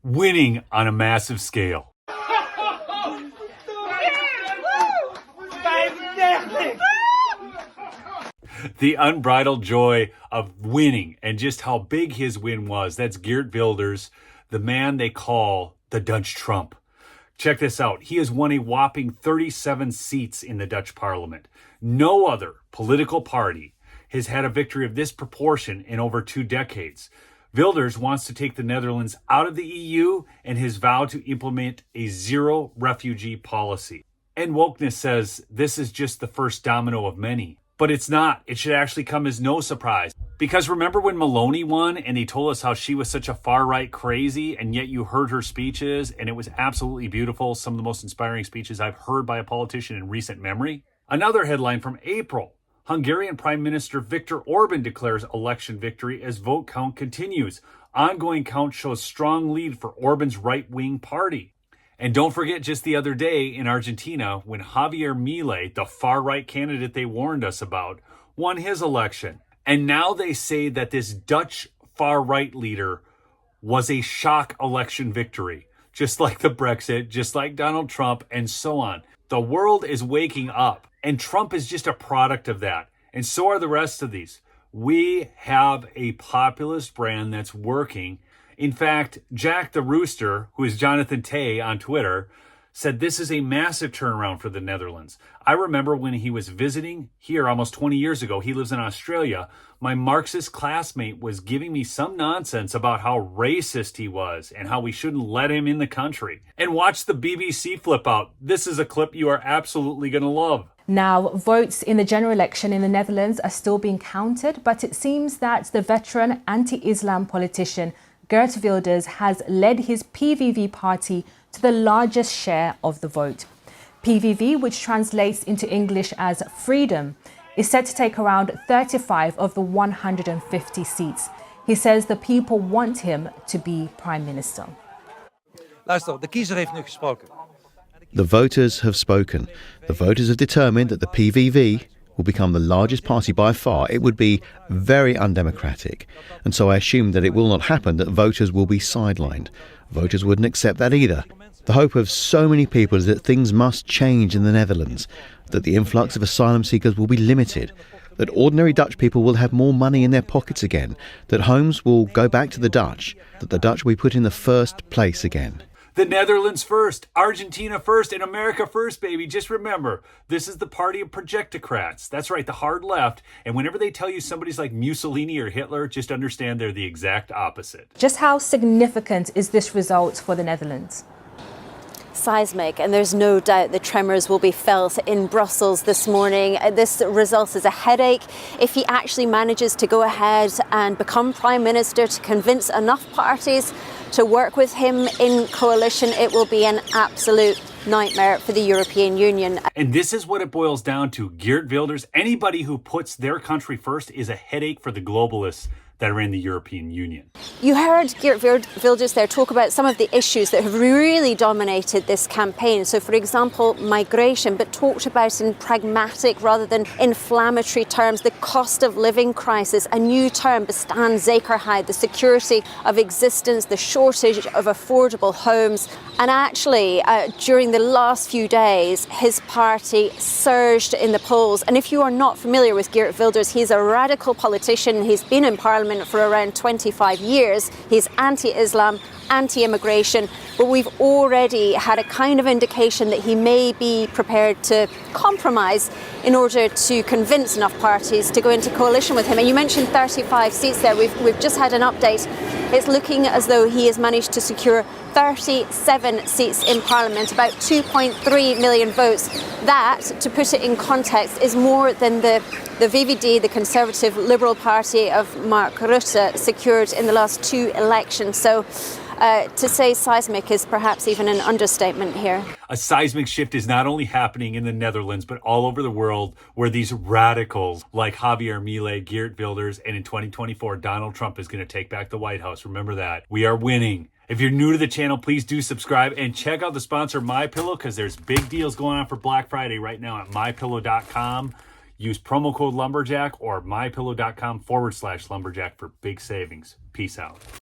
winning on a massive scale. The unbridled joy of winning and just how big his win was. That's Geert Wilders, the man they call the Dutch Trump. Check this out. He has won a whopping 37 seats in the Dutch parliament. No other political party has had a victory of this proportion in over 2 decades. Wilders wants to take the Netherlands out of the EU and has vowed to implement a zero refugee policy. And wokeness says this is just the first domino of many. But it's not. It should actually come as no surprise. Because remember when Maloney won and they told us how she was such a far-right crazy, and yet you heard her speeches and it was absolutely beautiful. Some of the most inspiring speeches I've heard by a politician in recent memory. Another headline from April. Hungarian Prime Minister Viktor Orban declares election victory as vote count continues. Ongoing count shows strong lead for Orban's right-wing party. And don't forget just the other day in Argentina when Javier Milei, the far-right candidate they warned us about, won his election. And now they say that this Dutch far-right leader was a shock election victory, just like the Brexit, just like Donald Trump, and so on. The world is waking up, and Trump is just a product of that. And so are the rest of these. We have a populist brand that's working. In fact, Jack the Rooster, who is Jonathan Tay on Twitter, said this is a massive turnaround for the Netherlands. I remember when he was visiting here almost 20 years ago, he lives in Australia, my Marxist classmate was giving me some nonsense about how racist he was and how we shouldn't let him in the country. And watch the BBC flip out. This is a clip you are absolutely going to love. Now, votes in the general election in the Netherlands are still being counted, but it seems that the veteran anti-Islam politician Geert Wilders has led his PVV party to the largest share of the vote. PVV, which translates into English as freedom, is set to take around 35 of the 150 seats. He says the people want him to be Prime Minister. Luister, de kiezer heeft nu gesproken. The voters have spoken. The voters have determined that the PVV will become the largest party by far. It would be very undemocratic. And so I assume that it will not happen, that voters will be sidelined. Voters wouldn't accept that either. The hope of so many people is that things must change in the Netherlands, that the influx of asylum seekers will be limited, that ordinary Dutch people will have more money in their pockets again, that homes will go back to the Dutch, that the Dutch will be put in the first place again. The Netherlands first, Argentina first, and America first, baby. Just remember, this is the party of projectocrats. That's right, the hard left. And whenever they tell you somebody's like Mussolini or Hitler, just understand they're the exact opposite. Just how significant is this result for the Netherlands? Seismic, and there's no doubt the tremors will be felt in Brussels this morning. This result is a headache. If he actually manages to go ahead and become Prime Minister, to convince enough parties to work with him in coalition, it will be an absolute nightmare for the European Union. And this is what it boils down to. Geert Wilders, anybody who puts their country first is a headache for the globalists that are in the European Union. You heard Geert Wilders there talk about some of the issues that have really dominated this campaign. So, for example, migration, but talked about in pragmatic rather than inflammatory terms. The cost of living crisis, a new term, bestaanszekerheid, the security of existence, the shortage of affordable homes. And actually, during the last few days, his party surged in the polls. And if you are not familiar with Geert Wilders, he's a radical politician. He's been in Parliament for around 25 years. He's anti-Islam, anti-immigration, but we've already had a kind of indication that he may be prepared to compromise in order to convince enough parties to go into coalition with him. And you mentioned 35 seats there. We've just had an update. It's looking as though he has managed to secure 37 seats in Parliament, about 2.3 million votes. That, to put it in context, is more than the VVD, the Conservative Liberal Party of Mark Rutte, secured in the last 2 elections. So to say seismic is perhaps even an understatement here. A seismic shift is not only happening in the Netherlands, but all over the world, where these radicals like Javier Milei, Geert Wilders, and in 2024, Donald Trump is going to take back the White House. Remember that. We are winning. If you're new to the channel, please do subscribe and check out the sponsor, MyPillow, because there's big deals going on for Black Friday right now at MyPillow.com. Use promo code Lumberjack or MyPillow.com/Lumberjack for big savings. Peace out.